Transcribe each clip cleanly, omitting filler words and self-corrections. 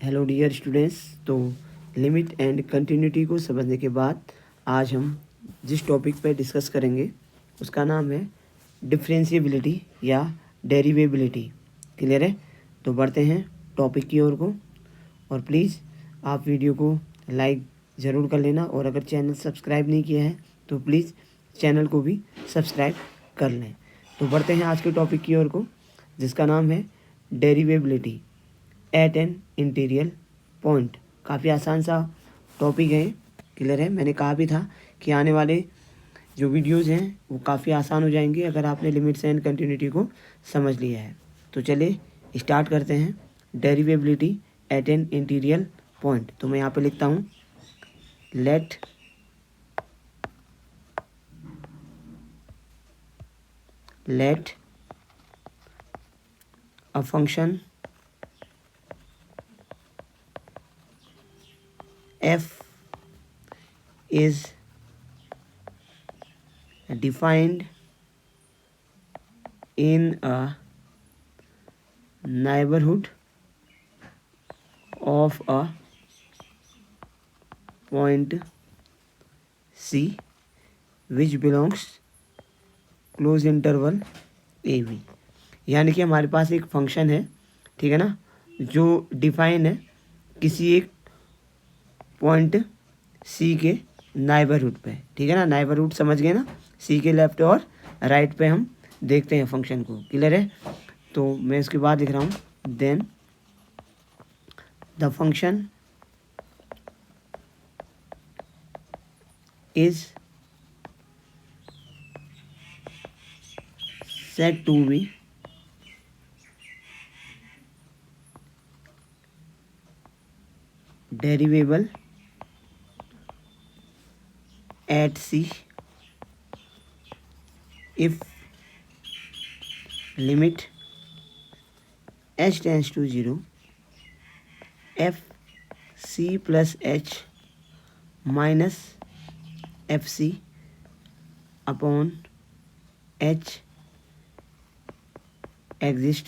Hello dear students. तो limit and continuity को समझने के बाद आज हम जिस टॉपिक पर डिस्कस करेंगे उसका नाम है डिफरेंशिएबिलिटी या डेरिवेबिलिटी। क्लियर है? तो बढ़ते हैं टॉपिक की ओर को। और प्लीज़ आप वीडियो को लाइक ज़रूर कर लेना, और अगर चैनल सब्सक्राइब नहीं किया है तो प्लीज़ चैनल को भी सब्सक्राइब कर लें। तो बढ़ते हैं आज के टॉपिक की ओर को, जिसका नाम है डेरिवेबिलिटी एट एन इंटीरियर पॉइंट। काफ़ी आसान सा टॉपिक है। क्लियर है? मैंने कहा भी था कि आने वाले जो वीडियोज़ हैं वो काफ़ी आसान हो जाएंगे अगर आपने लिमिट्स एंड कंटिन्यूटी को समझ लिया है। तो चलिए स्टार्ट करते हैं। Derivability at an interior point. तो मैं यहाँ पे लिखता हूँ let a function f is defined in a neighborhood of a point C which belongs close interval AB। यानी कि हमारे पास एक फंक्शन है, ठीक है ना, जो डिफाइन है किसी एक पॉइंट सी के नाइबरहुड पे। ठीक है ना? नाइबरहुड समझ गए ना? सी के लेफ्ट और राइट पे हम देखते हैं फंक्शन को। क्लियर है? तो मैं इसके बाद लिख रहा हूँ then the function is said to be derivable at C if limit h tends to 0 f c plus h minus f c upon h exist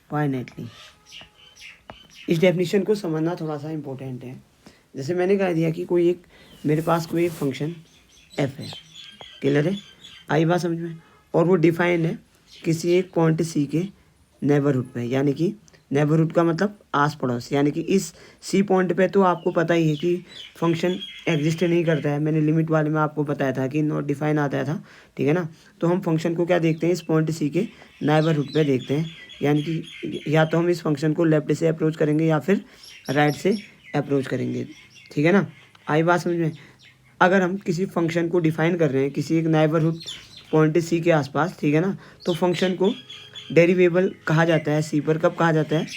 finitely। इस डेफिनेशन को समझना थोड़ा सा इम्पोर्टेंट है। जैसे मैंने कह दिया कि मेरे पास कोई एक फंक्शन f है। क्लियर है? आई बात समझ में? और वो डिफाइन है किसी एक पॉइंट सी के नेबरहुड पे, यानी कि नेबरहुड का मतलब आस पड़ोस। यानी कि इस सी पॉइंट पे तो आपको पता ही है कि फंक्शन एग्जिस्ट नहीं करता है। मैंने लिमिट वाले में आपको बताया था कि नॉट डिफाइन आता था। ठीक है ना? तो हम फंक्शन को क्या देखते हैं, इस पॉइंट सी के नेबरहुड पे देखते हैं। यानी कि या तो हम इस फंक्शन को लेफ्ट से अप्रोच करेंगे या फिर राइट से अप्रोच करेंगे। ठीक है ना? आई बात समझ में? अगर हम किसी फंक्शन को डिफाइन कर रहे हैं किसी एक नेबरहुड पॉइंट सी के आसपास, ठीक है ना, तो फंक्शन को डेरिवेबल कहा जाता है सी पर। कब कहा जाता है?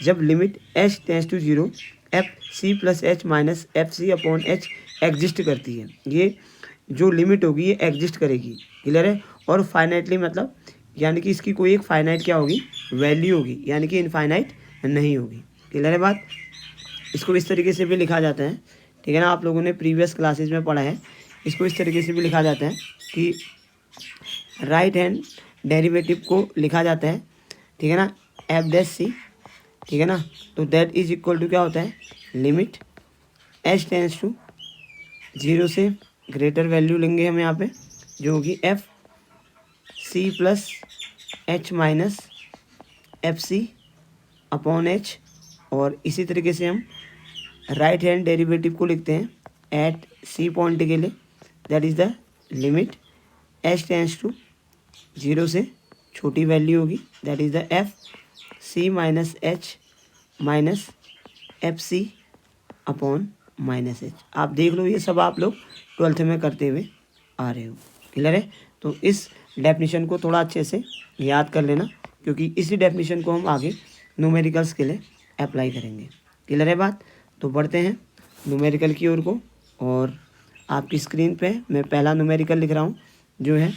जब limit h tends to 0 f c plus h minus f c upon h exist करती है। ये जो लिमिट होगी ये एग्जिस्ट करेगी। क्लियर है? और फाइनाइटली मतलब यानी कि इसकी कोई एक फाइनाइट क्या होगी, वैल्यू होगी, यानी कि इनफाइनाइट नहीं होगी। क्लियर है बात? इसको इस तरीके से भी लिखा जाता है, ठीक है ना, आप लोगों ने प्रीवियस क्लासेस में पढ़ा है। इसको इस तरीके से भी लिखा जाता है कि राइट हैंड डेरिवेटिव को लिखा जाता है, ठीक है ना, एफ डैश सी। ठीक है ना? तो दैट इज इक्वल टू क्या होता है, लिमिट एच टेंस टू 0 से ग्रेटर वैल्यू लेंगे हम यहाँ पे, जो होगी f c plus h minus f c upon h. और इसी तरीके से हम राइट हैंड डेरिवेटिव को लिखते हैं एट सी पॉइंट के लिए, that is the limit H tends to 0 से छोटी वैल्यू होगी, that is the f c minus h minus f c upon minus h. आप देख लो ये सब आप लोग 12th में करते हुए आ रहे हो। क्लियर है? तो इस डेफिनेशन को थोड़ा अच्छे से याद कर लेना, क्योंकि इसी डेफिनेशन को हम आगे न्यूमेरिकल्स के लिए अप्लाई करेंगे। क्लियर है बात? तो बढ़ते हैं न्यूमेरिकल की ओर को। और आपकी स्क्रीन पे मैं पहला न्यूमेरिकल लिख रहा हूँ जो है,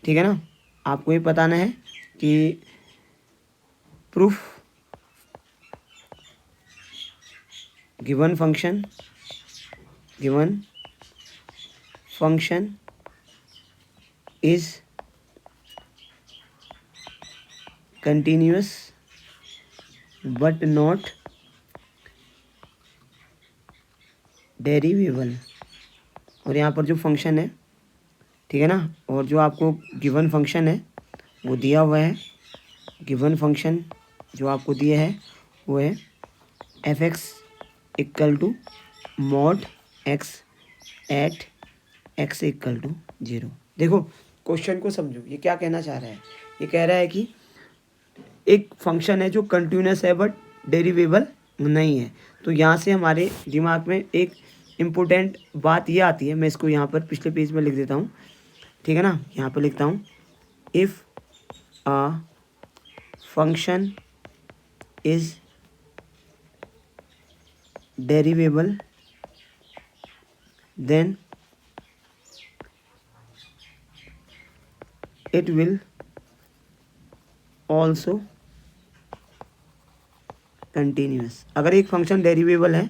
ठीक है ना, आपको ये बताना है कि proof given function is continuous but not derivable. और यहाँ पर जो फंक्शन है, ठीक है ना, और जो आपको गिवन फंक्शन है वो दिया हुआ है। गिवन फंक्शन जो आपको दिया है वो है f x equal to mod x at x equal to 0। देखो क्वेश्चन को समझो, ये क्या कहना चाह रहा है। ये कह रहा है कि एक फंक्शन है जो कंटिन्यूस है बट डेरिवेबल नहीं है। तो यहाँ से हमारे दिमाग में एक इम्पोर्टेंट बात ये आती है, मैं इसको यहाँ पर पिछले पेज में लिख देता हूँ, ठीक है ना। यहाँ पर लिखता हूँ, if a function is derivable then it will also continuous. अगर एक फंक्शन डेरिवेबल है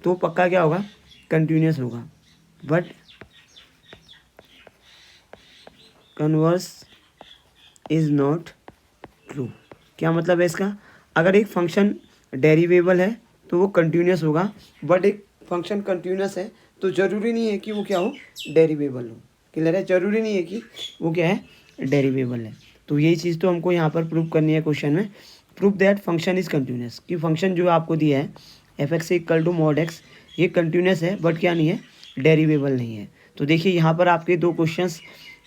तो पक्का क्या होगा, कंटिन्यूस होगा। But converse is not true. क्या मतलब है इसका, अगर एक फंक्शन डेरिवेबल है तो वो कंटिन्यूस होगा, बट एक फंक्शन कंटिन्यूस है तो ज़रूरी नहीं है कि वो क्या हो, डेरिवेबल हो। क्लियर है, ज़रूरी नहीं है कि वो क्या है, डेरिवेबल है। तो यही चीज़ तो हमको यहाँ पर प्रूव करनी है क्वेश्चन में। Prove that function is continuous, कि फंक्शन जो आपको दिया है f x equal to mod x, ये कंटिन्यूस है बट क्या नहीं है, डेरिवेबल नहीं है। तो देखिए यहाँ पर आपके दो क्वेश्चंस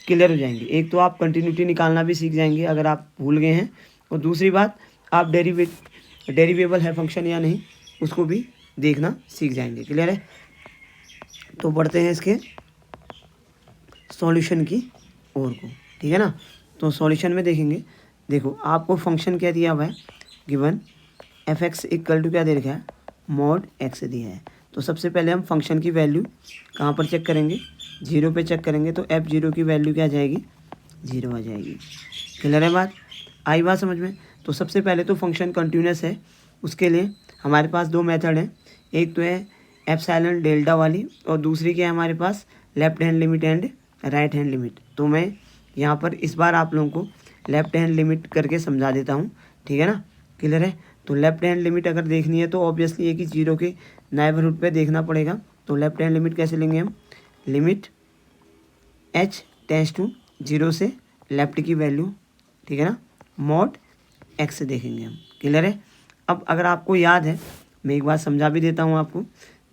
क्लियर हो जाएंगे। एक तो आप कंटिन्यूटी निकालना भी सीख जाएंगे अगर आप भूल गए हैं, और दूसरी बात आप डेरिवेबल है फंक्शन या नहीं उसको भी देखना सीख जाएंगे। क्लियर है, तो बढ़ते हैं इसके सॉल्यूशन की ओर को, ठीक है ना। तो सॉल्यूशन में देखेंगे, देखो आपको फंक्शन क्या दिया हुआ है, given f x equal to क्या दे रखा है, मॉड एक्स दिया है। तो सबसे पहले हम फंक्शन की वैल्यू कहाँ पर चेक करेंगे, 0 पे चेक करेंगे। तो एफ 0 की वैल्यू क्या आ जाएगी, 0 आ जाएगी। क्लियर है बात, आई बात समझ में। तो सबसे पहले तो फंक्शन कंटिन्यूस है, उसके लिए हमारे पास दो मेथड हैं। एक तो है एप्सिलॉन डेल्टा वाली, और दूसरी क्या है हमारे पास, left hand limit and right hand limit. तो मैं यहाँ पर इस बार आप लोगों को लेफ्ट हैंड लिमिट करके समझा देता हूँ, ठीक है ना। क्लियर है, तो लेफ्ट हैंड लिमिट अगर देखनी है तो ऑब्वियसली है कि 0 के नेबरहुड पे देखना पड़ेगा। तो लेफ्ट हैंड लिमिट कैसे लेंगे हम, लिमिट h टेंस टू 0 से लेफ्ट की वैल्यू, ठीक है ना, मॉड x देखेंगे हम। क्लियर है, अब अगर आपको याद है मैं एक बार समझा भी देता हूँ आपको।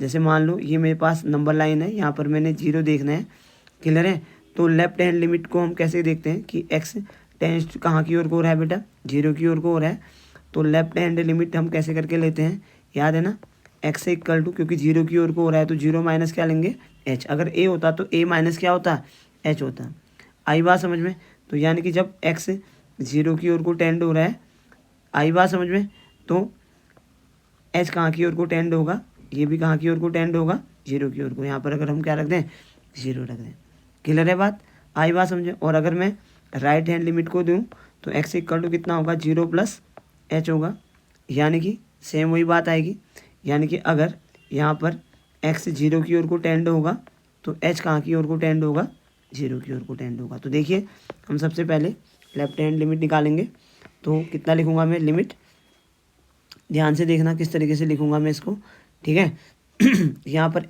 जैसे मान लो ये मेरे पास नंबर लाइन है, यहाँ पर मैंने 0 देखना है। क्लियर है, तो लेफ्ट हैंड लिमिट को हम कैसे देखते हैं कि x टेंस कहाँ की ओर को हो रहा है बेटा, 0 की ओर को हो रहा है। तो लेफ्ट हैंड लिमिट हम कैसे करके लेते हैं, याद है ना, x इक्वल टू, क्योंकि 0 की ओर को हो रहा है तो 0 माइनस क्या लेंगे, h। अगर a होता तो a माइनस क्या होता, h होता। आई बात समझ में। तो यानी कि जब x 0 की ओर को टेंड हो रहा है, आई बात समझ में, तो h कहाँ की ओर को टेंड होगा, ये भी कहाँ की ओर को टेंड होगा, 0 की ओर को। यहाँ पर अगर हम क्या रख दें, 0 रख दें। क्लियर है बात, आई बात समझे। और अगर मैं राइट हैंड लिमिट को दूँ तो x इक्वल टू कितना होगा, 0 प्लस h होगा, यानी कि सेम वही बात आएगी। यानी कि अगर यहाँ पर x 0 की ओर को टेंड होगा तो h कहाँ की ओर को टेंड होगा, 0 की ओर को टेंड होगा। तो देखिए हम सबसे पहले लेफ्ट हैंड लिमिट निकालेंगे। तो कितना लिखूँगा मैं, लिमिट, ध्यान से देखना किस तरीके से लिखूँगा मैं इसको, ठीक है। यहाँ पर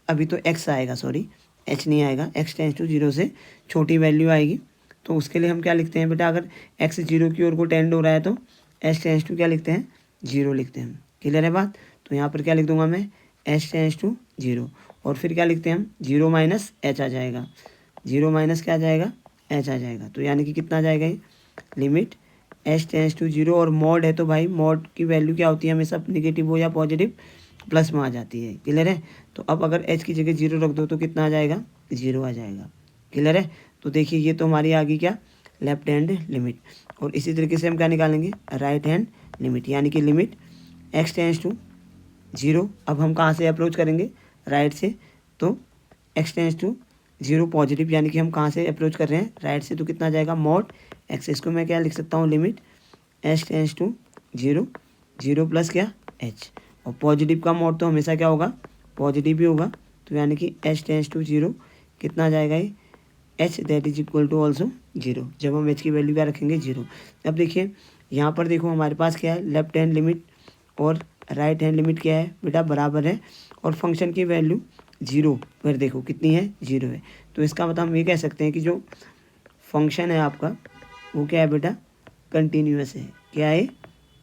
अभी तो x आएगा, सॉरी h नहीं आएगा, x टेंस टू 0 से छोटी वैल्यू आएगी। तो उसके लिए हम क्या लिखते हैं बेटा, अगर x 0 की ओर को टेंड हो रहा है तो h टेंस टू क्या लिखते हैं, 0 लिखते हैं। क्लियर है बात, तो यहाँ पर क्या लिख दूंगा मैं, h टेंस टू 0, और फिर क्या लिखते हैं हम, 0 माइनस h आ जाएगा, 0 माइनस क्या आ जाएगा, h आ जाएगा। तो यानी कि कितना आ जाएगा ये, लिमिट h टेंस टू 0, और मॉड है तो भाई मॉड की वैल्यू क्या होती है, हमेशा निगेटिव हो या पॉजिटिव प्लस में आ जाती है। क्लियर है, तो अब अगर h की जगह 0 रख दो तो कितना आ जाएगा, 0 आ जाएगा। क्लियर है, तो देखिए ये तो हमारी आ गई क्या, लेफ्ट हैंड लिमिट। और इसी तरीके से हम क्या निकालेंगे, राइट हैंड लिमिट, यानी कि लिमिट x टेंस टू 0। अब हम कहाँ से अप्रोच करेंगे, राइट से। तो x टेंस टू 0 पॉजिटिव, यानी कि हम कहाँ से अप्रोच कर रहे हैं, राइट से। तो कितना आ जाएगा, मॉड x। इसको मैं क्या लिख सकता हूँ, limit h tends to 0, 0 plus क्या, h। और पॉजिटिव का मॉड तो हमेशा क्या होगा, पॉजिटिव ही होगा। तो यानी कि h टेंस टू 0 कितना आ जाएगा ये, h that is equal to also 0। जब हम h की वैल्यू क्या रखेंगे, 0। अब देखिए यहाँ पर देखो हमारे पास क्या है, लेफ्ट हैंड लिमिट और राइट हैंड लिमिट क्या है बेटा, बराबर है, और फंक्शन की वैल्यू 0 पर देखो कितनी है, 0 है। तो इसका मतलब हम ये कह सकते हैं कि जो फंक्शन है आपका वो क्या है बेटा, कंटिन्यूअस है। क्या है,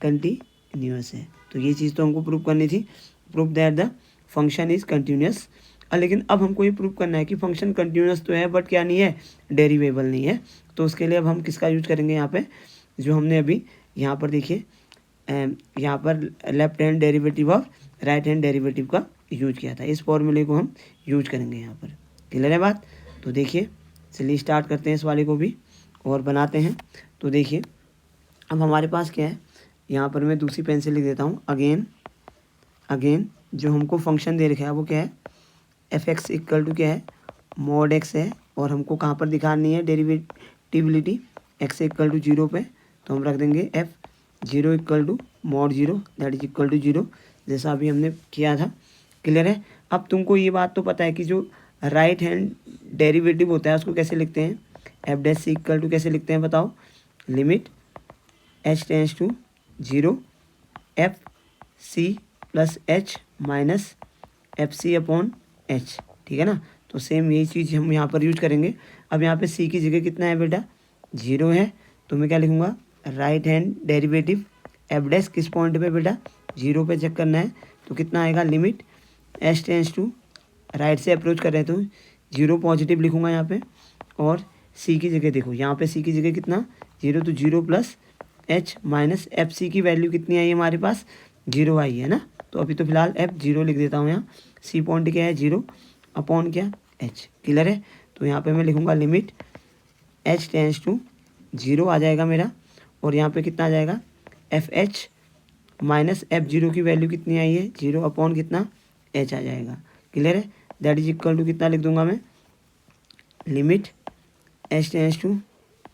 कंटिन्यूअस है। तो ये चीज़ तो हमको प्रूव करनी थी, prove that the function is continuous. लेकिन अब हमको ये प्रूव करना है कि फंक्शन कंटिन्यूअस तो है बट क्या नहीं है, डेरिवेबल नहीं है। तो उसके लिए अब हम किसका यूज करेंगे, यहाँ पे जो हमने अभी यहाँ पर देखिए यहाँ पर left hand derivative of right hand derivative का यूज किया था, इस फॉर्मूले को हम यूज करेंगे यहाँ पर। क्लियर है बात। तो देखिए चलिए स्टार्ट करते हैं इस वाले को भी और बनाते हैं। तो देखिए अब हमारे पास क्या है, यहाँ पर मैं दूसरी पेन से लिख देता हूँ। अगेन जो हमको फंक्शन दे रखा है वो क्या है, एफ एक्स इक्वल टू क्या है, मॉड एक्स है, और हमको कहाँ पर दिखानी है डेरिवेटिविलिटी, एक्स इक्वल टू 0 पे। तो हम रख देंगे f 0 equal to mod 0 that is equal to 0, जैसा अभी हमने किया था। क्लियर है। अब तुमको ये बात तो पता है कि जो राइट हैंड डेरिवेटिव होता है उसको कैसे लिखते हैं, f dash c equal to कैसे लिखते हैं बताओ, limit H tends to 0 f c plus h minus f c upon h. ठीक है ना। तो सेम यही चीज़ हम यहाँ पर यूज करेंगे। अब यहाँ पे सी की जगह कितना है बेटा, 0 है। तो मैं क्या लिखूँगा, right hand derivative F dash किस पॉइंट पे बेटा, 0 पे चेक करना है। तो कितना आएगा, limit H tends to, right से अप्रोच कर रहे हैं तो 0 पॉजिटिव लिखूँगा यहाँ पे, और सी की जगह देखो यहाँ पे सी की जगह कितना, 0, तो 0 plus h minus f c की वैल्यू कितनी आई है हमारे पास, 0 आई है ना। तो अभी तो फिलहाल एफ 0 लिख देता हूँ यहाँ, सी पॉइंट क्या है 0 अपॉन क्या, एच। क्लियर है। तो यहाँ पे मैं लिखूँगा लिमिट एच टेंस टू 0 आ जाएगा मेरा, और यहाँ पे कितना आ जाएगा, एफ एच माइनस एफ 0 की वैल्यू कितनी आई है, 0 अपॉन कितना, एच आ जाएगा। क्लियर है। दैट इज इक्वल टू कितना लिख दूंगा मैं, लिमिट एच टेंस टू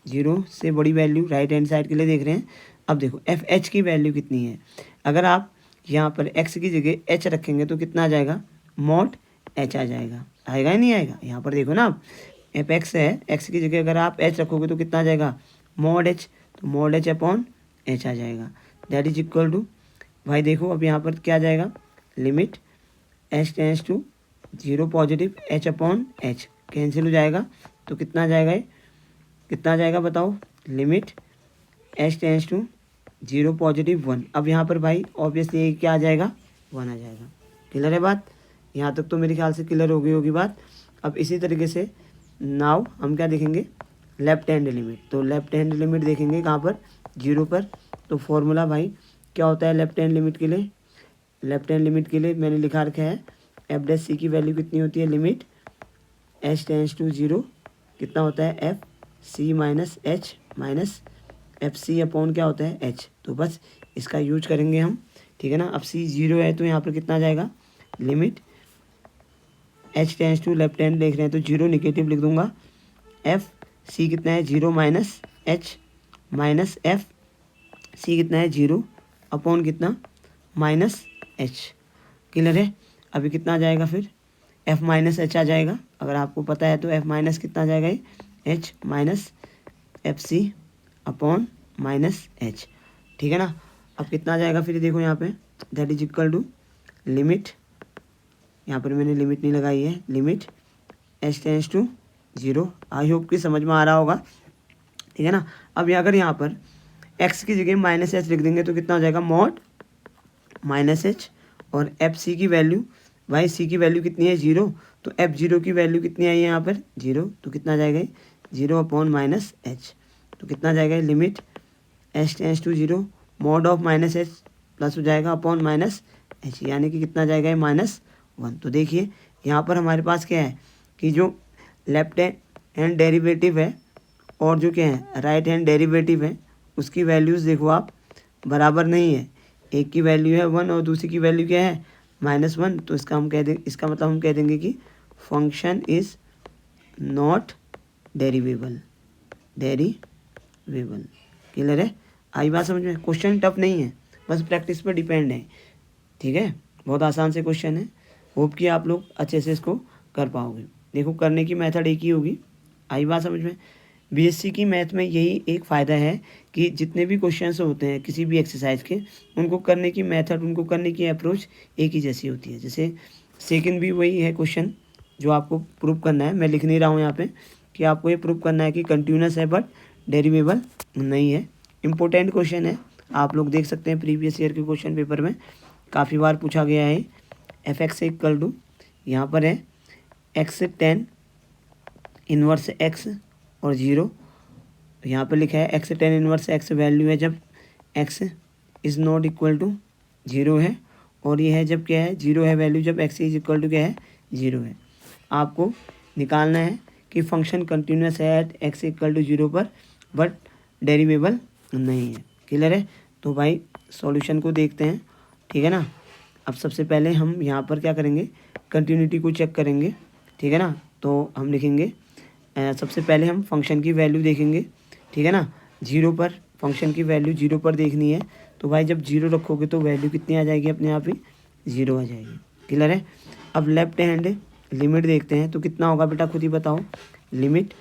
0 से बड़ी वैल्यू राइट हैंड साइड के लिए देख रहे हैं। अब देखो एफ एच की वैल्यू कितनी है, अगर आप यहाँ पर एक्स की जगह एच रखेंगे तो कितना आ जाएगा, मॉड एच आ जाएगा। आएगा ही नहीं आएगा, यहाँ पर देखो ना आप, एफ एक्स है, एक्स की जगह अगर आप एच रखोगे तो कितना आ जाएगा, मॉड एच। तो मॉड एच अपॉन एच आ जाएगा। दैट इज इक्वल टू, भाई देखो अब यहाँ पर क्या आ जाएगा, limit H tends to 0 positive h upon h cancel हो जाएगा। तो कितना आ जाएगा, ये कितना आ जाएगा बताओ, limit H tends to 0 positive 1। अब यहाँ पर भाई ऑब्वियसली क्या आ जाएगा, 1 आ जाएगा। क्लियर है बात। यहाँ तक तो मेरे ख्याल से क्लियर हो गई होगी बात। अब इसी तरीके से नाउ हम क्या देखेंगे, लेफ्ट हैंड लिमिट। तो लेफ्ट हैंड लिमिट देखेंगे कहाँ पर, 0 पर। तो फॉर्मूला भाई क्या होता है लेफ्ट हैंड लिमिट के लिए, लेफ्ट हैंड लिमिट के लिए मैंने लिखा रखा है, एफ डैश सी की वैल्यू कितनी होती है, लिमिट एच टेंस टू 0 कितना होता है, f c minus h minus f c upon क्या होता है, एच। तो बस इसका यूज करेंगे हम। ठीक है ना। अब सी 0 है तो यहाँ पर कितना आ जाएगा, limit H tends to, left hand देख रहे हैं तो 0 निगेटिव लिख दूंगा, एफ सी कितना है 0 minus h minus f c कितना है 0 अपॉन कितना, माइनस एच। क्लियर है। अभी कितना आ जाएगा फिर, एफ माइनस एच आ जाएगा। अगर आपको पता है तो एफ माइनस कितना आ जाएगा, h minus f c upon minus h. ठीक है ना। अब कितना आ जाएगा फिर देखो यहाँ पे, that is equal to limit, यहाँ पर मैंने लिमिट नहीं लगाई है, limit H tends to 0। I hope कि समझ में आ रहा होगा। ठीक है ना। अब अगर यहाँ पर एक्स की जगह माइनस एच लिख देंगे तो कितना हो जाएगा, मॉड माइनस एच, और एफ सी की वैल्यू, भाई सी की वैल्यू कितनी है 0, तो एफ 0 की वैल्यू कितनी आई है यहाँ पर 0, तो कितना आ जाएगा 0 अपॉन माइनस एच। तो कितना आ जाएगा, limit H tends to 0 mod of minus h plus हो जाएगा अपॉन माइनस एच, यानी कि कितना जाएगा -1। तो देखिए यहाँ पर हमारे पास क्या है कि जो लेफ्ट हैंड डेरिवेटिव है और जो क्या है राइट हैंड डेरिवेटिव है उसकी वैल्यूज़ देखो आप बराबर नहीं है। एक की वैल्यू है 1 और दूसरी की वैल्यू क्या है -1। तो इसका मतलब हम कह देंगे कि function is not derivable. Clear है। आई बात समझ में। क्वेश्चन टफ नहीं है, बस प्रैक्टिस पर डिपेंड है। ठीक है, बहुत आसान से क्वेश्चन है। होप कि आप लोग अच्छे से इसको कर पाओगे। देखो करने की मेथड एक ही होगी। आई बात समझ में। बीएससी की मैथ में यही एक फ़ायदा है कि जितने भी क्वेश्चंस होते हैं किसी भी एक्सरसाइज के, उनको करने की मेथड, उनको करने की अप्रोच एक ही जैसी होती है। जैसे सेकंड भी वही है क्वेश्चन जो आपको प्रूव करना है। मैं लिख नहीं रहा हूँ यहाँ पे कि आपको ये प्रूव करना है कि कंटिन्यूस है बट डेरिवेबल नहीं है। इम्पोर्टेंट क्वेश्चन है, आप लोग देख सकते हैं प्रीवियस ईयर के क्वेश्चन पेपर में काफ़ी बार पूछा गया है। एफ एक्स इक्वल टू, यहाँ पर है एक्स टेन इनवर्स एक्स और जीरो, यहाँ पर लिखा है x tan inverse x value है जब x is not equal to zero है, और ये है जब क्या है जीरो है वैल्यू जब एक्स इज इक्वल टू क्या है जीरो है। आपको निकालना है कि फंक्शन कंटिन्यूस है at x equal to zero पर बट डेरिवेबल नहीं है। क्लियर है? तो भाई सॉल्यूशन को देखते हैं, ठीक है ना। अब सबसे पहले हम यहाँ पर क्या करेंगे, कंटिन्यूटी को चेक करेंगे, ठीक है ना। तो हम लिखेंगे सबसे पहले हम फंक्शन की वैल्यू देखेंगे, ठीक है ना। जीरो पर फंक्शन की वैल्यू जीरो पर देखनी है, तो भाई जब जीरो रखोगे तो वैल्यू कितनी आ जाएगी, अपने आप ही जीरो आ जाएगी। क्लियर है? अब लेफ्ट हैंड लिमिट देखते हैं तो कितना होगा बेटा, खुद ही बताओ। Limit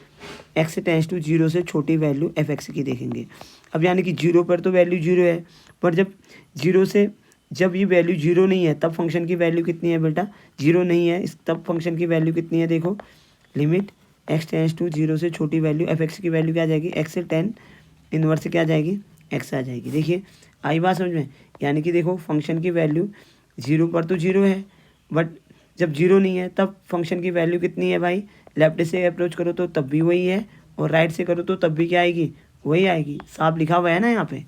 x tends to zero से छोटी वैल्यू एफ एक्स की देखेंगे। अब यानी कि जीरो पर तो वैल्यू जीरो है, पर जब जीरो से जब ये वैल्यू जीरो नहीं है तब फंक्शन की वैल्यू कितनी है बेटा, जीरो नहीं है, इस तब फंक्शन की वैल्यू कितनी है, देखो limit x tends to zero से छोटी वैल्यू एफ एक्स की वैल्यू क्या आ जाएगी, एक्स से टेन इनवर्स क्या आ जाएगी, एक्स आ जाएगी। देखिए आई बात समझ में, यानी कि देखो फंक्शन की वैल्यू जीरो पर तो जीरो है, बट जब जीरो नहीं है तब फंक्शन की वैल्यू कितनी है भाई, लेफ्ट से अप्रोच करो तो तब भी वही है, और राइट से करो तो तब भी क्या आएगी, वही आएगी। साफ लिखा हुआ है ना यहाँ पे।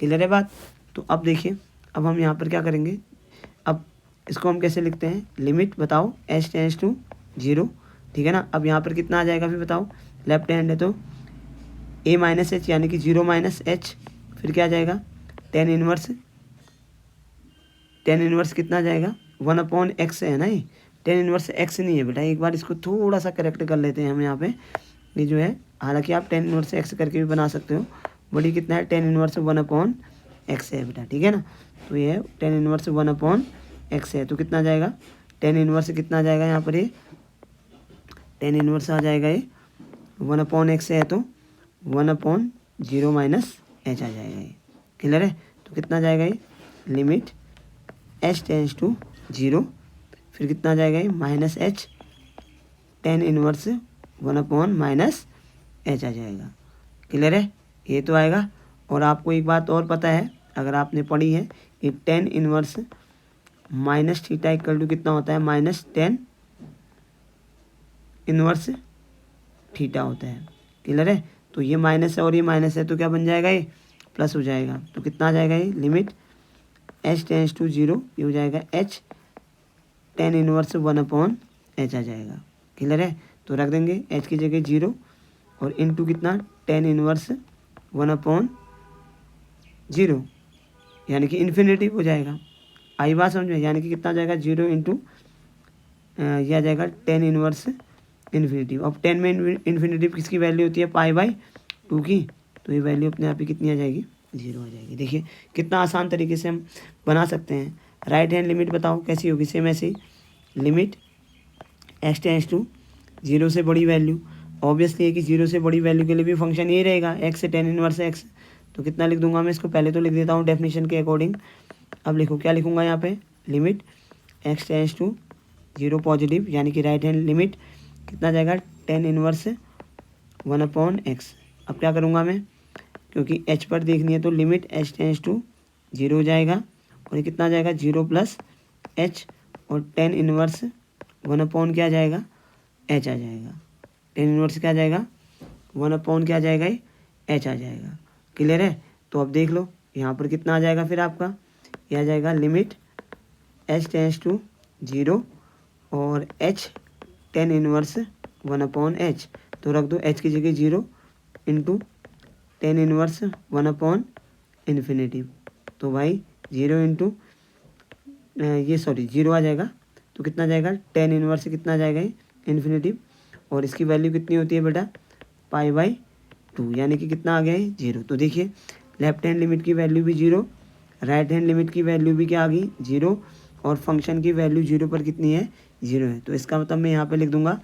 क्लियर है बात? तो अब देखिए, अब हम यहाँ पर क्या करेंगे, अब इसको हम कैसे लिखते हैं, लिमिट बताओ एच टेंस टू जीरो, ठीक है ना। अब यहाँ पर कितना आ जाएगा फिर बताओ, लेफ्ट हैंड है तो ए माइनस एच यानी कि जीरो माइनस एच, फिर क्या आ जाएगा टेन इनवर्स कितना आ जाएगा, वन अपॉन एक्स है ना, ये टेन इनवर्स एक्स नहीं है बेटा। एक बार इसको थोड़ा सा करेक्ट कर लेते हैं हम यहाँ पे, ये जो है, हालांकि आप टेन इनवर्स एक्स करके भी बना सकते हो, बट ये कितना है ten inverse one upon X है बेटा, ठीक है ना। तो ये है ten inverse one upon X है, तो कितना आ जाएगा, टेन इनवर्स कितना आ जाएगा यहाँ पर, ये टेन इनवर्स आ जाएगा ये वन अपॉन एक्स है, तो one upon zero minus H आ जाएगा ये। क्लियर है? तो कितना आ जाएगा ये, limit H tends to zero, फिर कितना आ जाएगा ये minus H tan inverse one upon minus H आ जाएगा। क्लियर है? ये तो आएगा। और आपको एक बात और पता है, अगर आपने पढ़ी है कि tan inverse minus theta equal to कितना होता है, माइनस टेन इनवर्स थीटा होता है। क्लियर है? तो ये माइनस है और ये माइनस है, तो क्या बन जाएगा, ये प्लस हो जाएगा। तो कितना आ जाएगा ये, limit H tends to zero, ये हो जाएगा H tan inverse one upon H आ जाएगा। क्लियर है? तो रख देंगे एच की जगह जीरो और इनटू कितना, ten inverse one upon zero, यानी कि इन्फिनेटिव हो जाएगा। आई बात समझ में? यानी कि कितना आ जाएगा, जीरो इंटू यह आ जाएगा टेन इनवर्स इन्फिनेटिव। अब टेन में इन्फिनेटिव किसकी वैल्यू होती है, पाई बाई टू की, तो ये वैल्यू अपने आप ही कितनी आ जाएगी, जीरो आ जाएगी। देखिए कितना आसान तरीके से हम बना सकते हैं। राइट हैंड लिमिट बताओ कैसी होगी, सेम ऐसे ही, limit x tends to zero से बड़ी वैल्यू, ऑब्वियसली है कि जीरो से बड़ी वैल्यू के लिए भी फंक्शन ये रहेगा, एक्स से टेन इनवर्स एक्स। तो कितना लिख दूंगा मैं इसको, पहले तो लिख देता हूँ डेफिनेशन के अकॉर्डिंग। अब लिखो क्या लिखूंगा यहाँ पे, limit x tends to zero positive, यानी कि राइट हैंड लिमिट कितना आ जाएगा, tan inverse one upon x. अब क्या करूँगा मैं, क्योंकि एच पर देखनी है तो limit H tends to zero हो जाएगा, और ये कितना आ जाएगा, जीरो प्लस एच और टेन इनवर्स वन अपॉन क्या आ जाएगा, एच आ जाएगा। टेन इनवर्स क्या आ जाएगा, वन अपॉन क्या आ जाएगा, ये एच आ जाएगा। क्लियर है? तो अब देख लो यहाँ पर कितना आ जाएगा फिर आपका, ये आ जाएगा limit H tends to zero और H tan inverse one upon H, तो रख दो एच की जगह zero into tan inverse one upon infinitive. तो भाई जीरो इंटू ये सॉरी जीरो आ जाएगा, तो कितना जाएगा, टेन इनवर्स कितना जाएगा ये इन्फिनेटिव, और इसकी वैल्यू कितनी होती है बेटा, पाई बाई टू, यानी कि कितना आ गया है, जीरो। तो देखिए लेफ्ट हैंड लिमिट की वैल्यू भी जीरो, राइट हैंड लिमिट की वैल्यू भी क्या आ गई, जीरो, और फंक्शन की वैल्यू जीरो पर कितनी है, जीरो है। तो इसका मतलब मैं यहाँ पे लिख दूंगा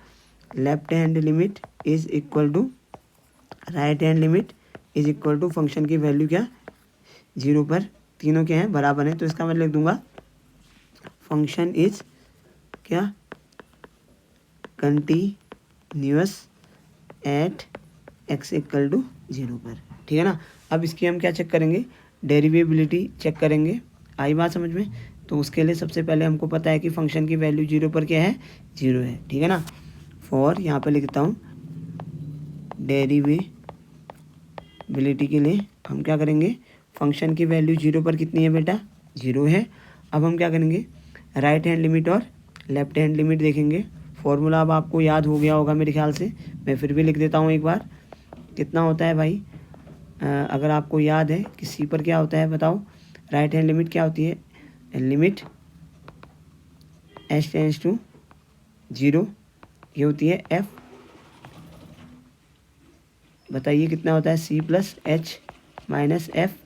left hand limit is equal to right hand limit is equal to function की वैल्यू क्या 0 पर, तीनों क्या हैं बराबर हैं, तो इसका मैं लिख दूंगा फंक्शन इज क्या continuous at x equal to 0 पर, ठीक है ना। अब इसकी हम क्या चेक करेंगे, डेरिवेबिलिटी चेक करेंगे, आई बात समझ में। तो उसके लिए सबसे पहले हमको पता है कि फंक्शन की वैल्यू 0 पर क्या है 0 है, ठीक है ना। फॉर यहाँ पर लिखता हूँ डेरिवेबिलिटी के लिए हम क्या करेंगे, फंक्शन की वैल्यू 0 पर कितनी है बेटा 0 है। अब हम क्या करेंगे, राइट हैंड लिमिट और लेफ्ट हैंड लिमिट देखेंगे। फॉर्मूला अब आपको याद हो गया होगा मेरे ख्याल से, मैं फिर भी लिख देता हूँ एक बार। कितना होता है भाई, अगर आपको याद है कि सी पर क्या होता है बताओ, राइट हैंड लिमिट क्या होती है, लिमिट एच टेंस टू 0, ये होती है एफ, बताइए कितना होता है c plus h minus f,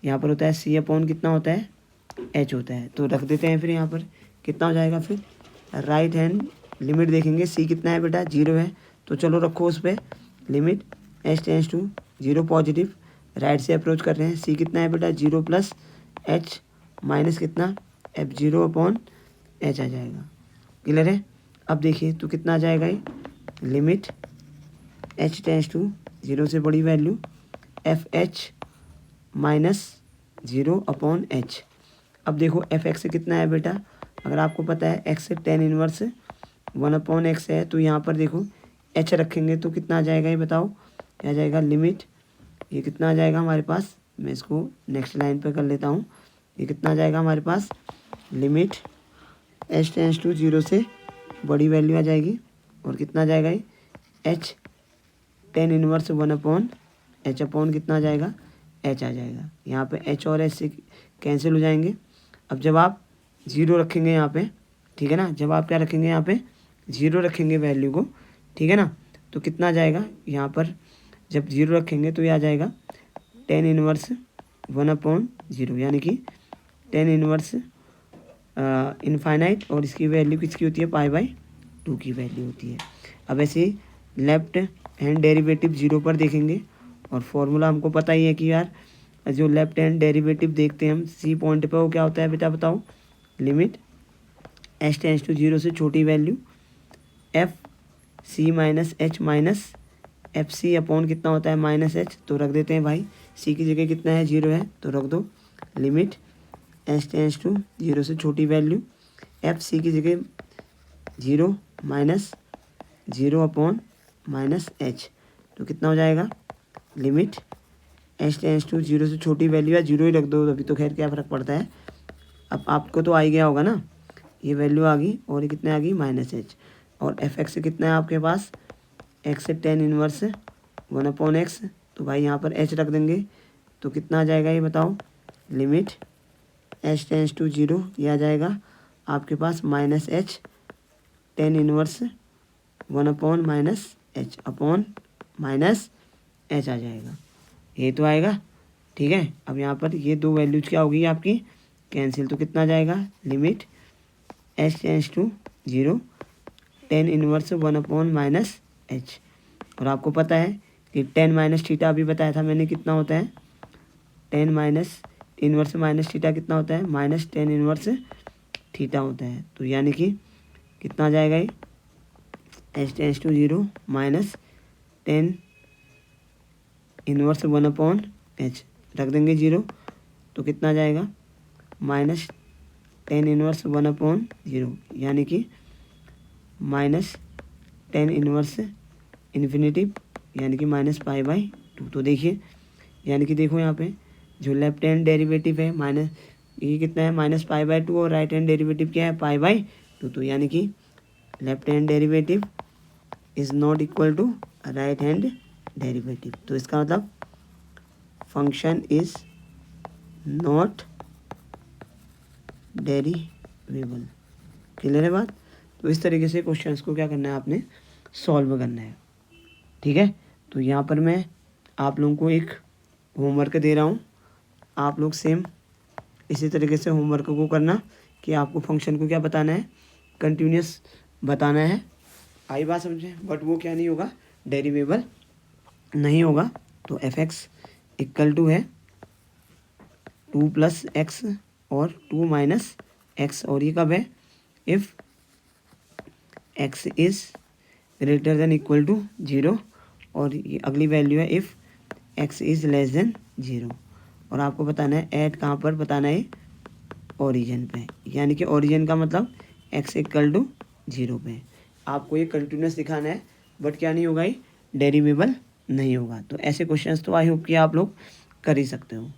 यहाँ पर होता है सी अपॉन कितना होता है एच होता है, तो रख देते हैं फिर यहाँ पर कितना हो जाएगा। फिर राइट हैंड लिमिट देखेंगे, सी कितना है बेटा 0 है, तो चलो रखो उस पर limit H tends to 0 positive, right से अप्रोच कर रहे हैं, सी कितना है बेटा 0 प्लस एच माइनस कितना एफ 0 अपॉन एच आ जाएगा, क्लियर है। अब देखिए तो कितना आ जाएगा ये, लिमिट एच टेंस टू 0 से बड़ी value F H minus 0 upon H. अब देखो एफ एक्स कितना है बेटा, अगर आपको पता है एक्स से टेन इनवर्स 1 अपॉन एक्स है, तो यहाँ पर देखो एच रखेंगे तो कितना आ जाएगा ये बताओ, क्या आ जाएगा लिमिट, ये कितना आ जाएगा हमारे पास, मैं इसको नेक्स्ट लाइन पे कर लेता हूँ, ये कितना आ जाएगा हमारे पास लिमिट एच टेंस टू 0 से बड़ी वैल्यू आ जाएगी, और कितना आ जाएगा ये H tan inverse 1 upon H upon कितना आ जाएगा एच आ जाएगा, यहाँ पे एच और एच से कैंसिल हो जाएंगे। अब जब आप 0 रखेंगे यहाँ पे, ठीक है ना, जब आप क्या रखेंगे यहाँ पे 0 रखेंगे वैल्यू को, ठीक है ना, तो कितना आ जाएगा यहाँ पर, जब 0 रखेंगे तो ये आ जाएगा टेन इनवर्स 1 अपॉन 0, यानी कि टेन इनवर्स इनफाइनाइट, और इसकी वैल्यू किसकी होती है पाई बाई 2 की वैल्यू होती है। अब ऐसे ही लेफ्ट हैंड डेरिवेटिव 0 पर देखेंगे, और फॉर्मूला हमको पता ही है कि यार जो लेफ्ट हैंड डेरिवेटिव देखते हैं हम सी पॉइंट पे, वो क्या होता है बेटा बताओ, लिमिट एच टेंस टू 0 से छोटी value f c minus h minus f c upon कितना होता है माइनस एच, तो रख देते हैं भाई सी की जगह कितना है 0 है, तो रख दो लिमिट एच टेंस टू 0 से छोटी वैल्यू एफ सी की जगह 0 माइनस 0 अपॉन माइनस एच, तो कितना हो जाएगा लिमिट एच टेंस टू 0 से छोटी वैल्यू, या 0 ही रख दो अभी, तो खैर क्या फ़र्क पड़ता है। अब आपको तो आ ही गया होगा ना, ये वैल्यू आ गई, और ये कितने आ गई माइनस एच, और एफ एक्स कितना है आपके पास एक्स से टेन इनवर्स 1 अपॉन एक्स, तो भाई यहाँ पर एच रख देंगे, तो कितना आ जाएगा ये बताओ, लिमिट एच टेंस टू 0, ये आ जाएगा आपके पास minus H tan inverse 1 upon minus H upon minus H आ जाएगा, ये तो आएगा, ठीक है। अब यहाँ पर ये दो वैल्यूज क्या होगी आपकी कैंसिल, तो कितना आ जाएगा limit H tends to 0 tan inverse 1 upon minus h, और आपको पता है कि टेन माइनस थीटा अभी बताया था मैंने कितना होता है, ten minus inverse minus theta कितना होता है माइनस टेन इनवर्स थीटा होता है, तो यानी कि कितना आ जाएगा ये h tends to 0 minus tan inverse 1 upon h, रख देंगे 0, तो कितना आ जाएगा माइनस टेन इनवर्स 1 अपॉन 0, यानी कि माइनस टेन इनवर्स इन्फिनिटिव, यानी कि माइनस पाई बाई 2। तो देखिए यानी कि देखो यहाँ पे जो लेफ्ट हैंड डेरिवेटिव है माइनस, ये कितना है माइनस पाई बाई 2, और राइट हैंड डेरिवेटिव क्या है पाई बाई 2, तो यानी कि left hand derivative is not equal to right hand derivative, तो इसका मतलब function is not derivable, clear है बात। तो इस तरीके से क्वेश्चंस को क्या करना है आपने सॉल्व करना है, ठीक है। तो यहाँ पर मैं आप लोगों को एक होमवर्क दे रहा हूँ, आप लोग सेम इसी तरीके से होमवर्क को करना कि आपको फंक्शन को क्या बताना है कंटिन्यूस बताना है, आई बात समझे, बट वो क्या नहीं होगा डेरिवेबल नहीं होगा तो एफ एक्स इक्वल टू है 2 प्लस एक्स और 2 माइनस एक्स, और ये कब है, if x is greater than equal to 0, और ये अगली वैल्यू है if x is less than 0। और आपको बताना है ऐट कहाँ पर बताना है, ओरिजिन पे, यानी कि ओरिजिन का मतलब एक्स इक्वल टू 0 पे। आपको ये कंटिन्यूस दिखाना है, बट क्या नहीं होगा, ये डेरिवेबल नहीं होगा। तो ऐसे क्वेश्चंस तो आई होप कि आप लोग कर ही सकते हो।